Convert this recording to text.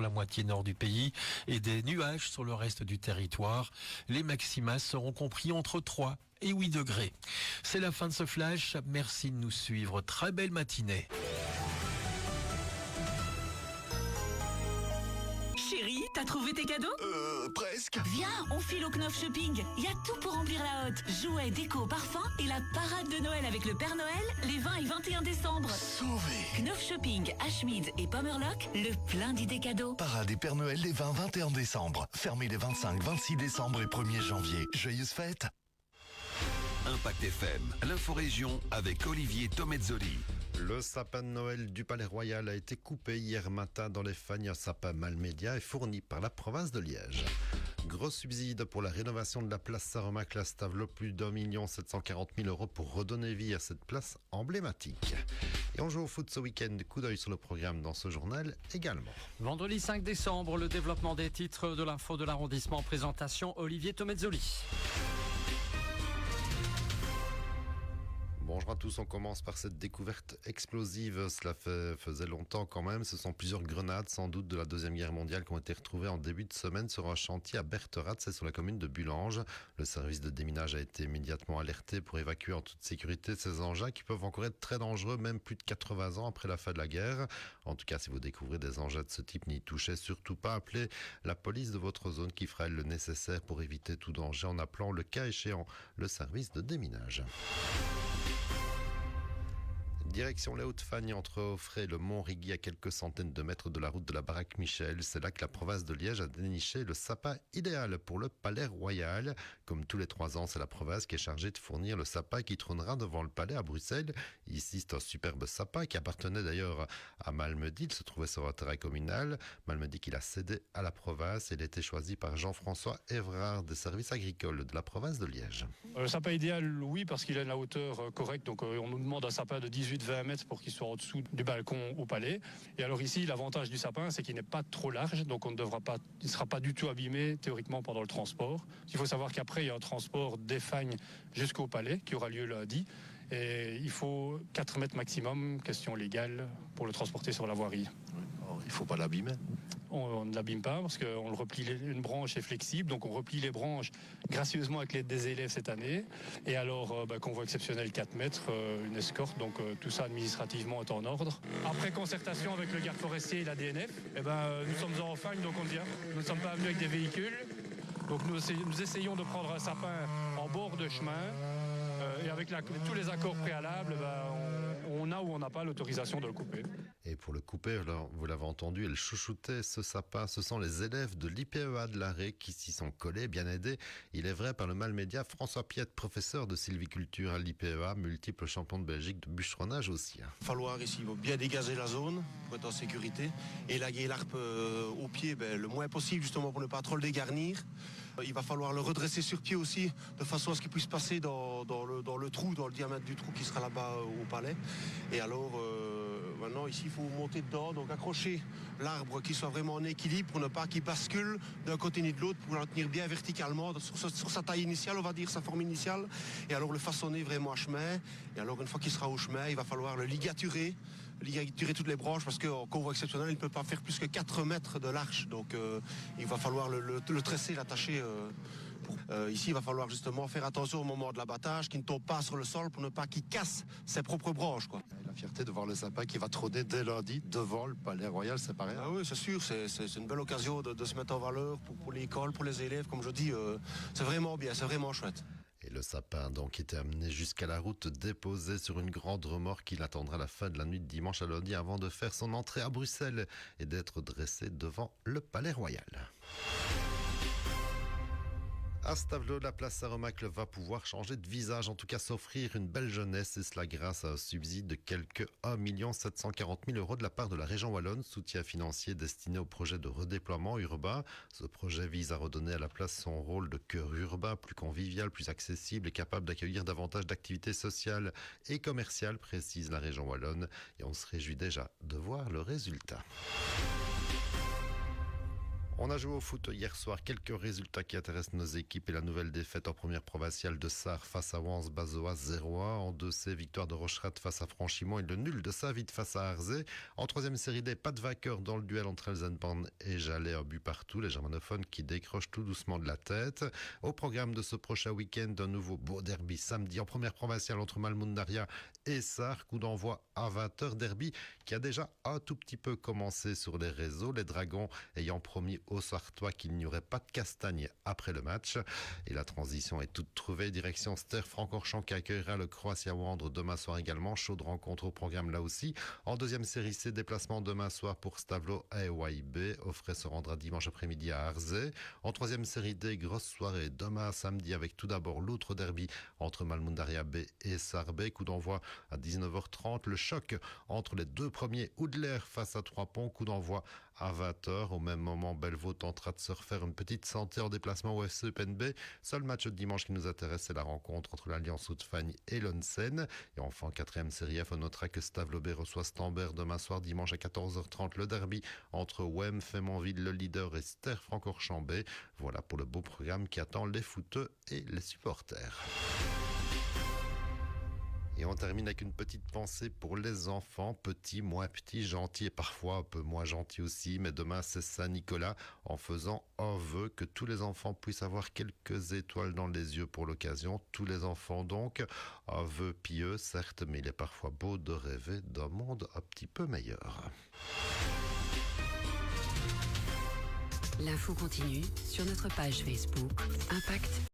sur la moitié nord du pays et des nuages sur le reste du territoire. Les maxima seront compris entre 3 et 8 degrés. C'est la fin de ce flash. Merci de nous suivre. Très belle matinée. Chérie, t'as trouvé tes cadeaux ? Presque. Viens, on file au Knopf Shopping. Il y a tout pour remplir la hotte. Jouets, déco, parfums et la parade de Noël avec le Père Noël les 20 et 21 décembre. Sauvé. Knopf Shopping, Ashmead et Pomerlock, le plein d'idées cadeaux. Parade des Père Noël les 20-21 décembre. Fermé les 25, 26 décembre et 1er janvier. Joyeuses fêtes. Impact FM, l'inforégion avec Olivier Tomezzoli. Le sapin de Noël du Palais Royal a été coupé hier matin dans les Fagnes. Un sapin Malmédia est fourni par la province de Liège. Gros subside pour la rénovation de la place Saint-Romain à Stavelot, plus d'1 740 000 € pour redonner vie à cette place emblématique. Et on joue au foot ce week-end. Coup d'œil sur le programme dans ce journal également. Vendredi 5 décembre, le développement des titres de l'info de l'arrondissement. Présentation Olivier Tomezzoli. Bonjour à tous, on commence par cette découverte explosive. Cela faisait longtemps quand même. Ce sont plusieurs grenades, sans doute de la Deuxième Guerre mondiale, qui ont été retrouvées en début de semaine sur un chantier à Bertherath, c'est sur la commune de Bulange. Le service de déminage a été immédiatement alerté pour évacuer en toute sécurité ces engins qui peuvent encore être très dangereux, même plus de 80 ans après la fin de la guerre. En tout cas, si vous découvrez des engins de ce type, n'y touchez surtout pas. Appelez la police de votre zone qui fera le nécessaire pour éviter tout danger en appelant, le cas échéant, le service de déminage. Direction les Hautes-Fagnes, entre Offray et le Mont-Rigui, à quelques centaines de mètres de la route de la Baraque Michel. C'est là que la province de Liège a déniché le sapin idéal pour le Palais Royal. Comme tous les 3 ans, c'est la province qui est chargée de fournir le sapin qui trônera devant le palais à Bruxelles. Ici, c'est un superbe sapin qui appartenait d'ailleurs à Malmedy. Il se trouvait sur un terrain communal. Malmedy qu'il a cédé à la province. Il a été choisi par Jean-François Évrard des services agricoles de la province de Liège. Le sapin idéal, oui, parce qu'il a une hauteur correcte. Donc on nous demande un sapin de 18-20 mètres pour qu'il soit en dessous du balcon au palais. Et alors ici, l'avantage du sapin, c'est qu'il n'est pas trop large, donc il ne sera pas du tout abîmé théoriquement pendant le transport. Il faut savoir qu'après, il y a un transport des Fagnes jusqu'au palais qui aura lieu lundi. Et il faut 4 mètres maximum, question légale, pour le transporter sur la voirie. Alors, il ne faut pas l'abîmer. On ne l'abîme pas parce qu'on le replie, une branche est flexible, donc on replie les branches gracieusement avec l'aide des élèves cette année. Et alors, convoi exceptionnel 4 mètres, une escorte, donc tout ça administrativement est en ordre. Après concertation avec le garde forestier et la DNF, nous sommes en Fagne, donc on vient. Nous ne sommes pas venus avec des véhicules. Donc nous essayons de prendre un sapin en bord de chemin. Et avec tous les accords préalables, on a ou on n'a pas l'autorisation de le couper. Et pour le couper, alors, vous l'avez entendu, elle chouchoutait ce sapin. Ce sont les élèves de l'IPEA de l'Arrêt qui s'y sont collés, bien aidés. Il est vrai par le Malmédia, François Piette, professeur de sylviculture à l'IPEA, multiple champion de Belgique de bûcheronnage aussi. Il va falloir ici bien dégazer la zone pour être en sécurité. Élaguer l'arbre au pied le moins possible, justement pour ne pas trop le dégarnir. Il va falloir le redresser sur pied aussi, de façon à ce qu'il puisse passer dans le trou, dans le diamètre du trou qui sera là-bas au palais. Et alors, maintenant, ici, il faut monter dedans, donc accrocher l'arbre qui soit vraiment en équilibre pour ne pas qu'il bascule d'un côté ni de l'autre, pour le tenir bien verticalement sur sa taille initiale, on va dire, sa forme initiale. Et alors, le façonner vraiment à chemin. Et alors, une fois qu'il sera au chemin, il va falloir le ligaturer toutes les branches, parce qu'en convoi exceptionnel, il ne peut pas faire plus que 4 mètres de large. Donc, il va falloir le tresser, l'attacher. Ici, il va falloir justement faire attention au moment de l'abattage, qu'il ne tombe pas sur le sol pour ne pas qu'il casse ses propres branches, quoi. La fierté de voir le sapin qui va trôner dès lundi devant le Palais Royal, c'est pas rien. Ah oui, c'est sûr, c'est une belle occasion de se mettre en valeur pour l'école, pour les élèves, comme je dis. C'est vraiment bien, c'est vraiment chouette. Et le sapin donc était amené jusqu'à la route, déposé sur une grande remorque. Il attendra la fin de la nuit de dimanche à lundi avant de faire son entrée à Bruxelles et d'être dressé devant le Palais Royal. À Stavelot, la place Saint-Romacle va pouvoir changer de visage, en tout cas s'offrir une belle jeunesse, et cela grâce à un subside de quelque 1 740 000 € de la part de la région wallonne, soutien financier destiné au projet de redéploiement urbain. Ce projet vise à redonner à la place son rôle de cœur urbain, plus convivial, plus accessible et capable d'accueillir davantage d'activités sociales et commerciales, précise la région wallonne, et on se réjouit déjà de voir le résultat. On a joué au foot hier soir. Quelques résultats qui intéressent nos équipes et la nouvelle défaite en première provinciale de Sarre face à Wans-Bazois 0-1. En 2C, victoire de Rocherette face à Franchimont et le nul de Saint-Vite face à Arzé. En troisième série D, pas de vainqueur dans le duel entre Elsenborn et Jalais, un but partout. Les germanophones qui décrochent tout doucement de la tête. Au programme de ce prochain week-end, un nouveau beau derby samedi en première provinciale entre Malmundaria et Sarre. Coup d'envoi à 20h. Derby qui a déjà un tout petit peu commencé sur les réseaux. Les Dragons ayant promis aux Sartois qu'il n'y aurait pas de castagne après le match. Et la transition est toute trouvée. Direction Ster-Francorchamps qui accueillera le Croatia Wandre demain soir également. Chaude rencontre au programme là aussi. En deuxième série C, déplacement demain soir pour Stavelot à EYB. Offray se rendra dimanche après-midi à Arzé. En troisième série D, grosse soirée demain samedi avec tout d'abord l'autre derby entre Malmundaria B et Sarre B. Coup d'envoi à 19h30. Le choc entre les deux premiers, Oudler face à Trois-Ponts. Coup d'envoi à 20h. Au même moment, Bellevaux tentera de se refaire une petite santé en déplacement au FC PNB. Seul match de dimanche qui nous intéresse, c'est la rencontre entre l'Alliance Haute-Fagne et l'Onsen. Et enfin, en quatrième série F, on notera que Stavelot reçoit Stambert demain soir, dimanche à 14h30. Le derby entre Wem, Fémonville, le leader, et Ster-Francorchamps. Voilà pour le beau programme qui attend les footeux et les supporters. Et on termine avec une petite pensée pour les enfants, petits, moins petits, gentils et parfois un peu moins gentils aussi. Mais demain, c'est Saint-Nicolas, en faisant un vœu que tous les enfants puissent avoir quelques étoiles dans les yeux pour l'occasion. Tous les enfants donc, un vœu pieux certes, mais il est parfois beau de rêver d'un monde un petit peu meilleur. L'info continue sur notre page Facebook Impact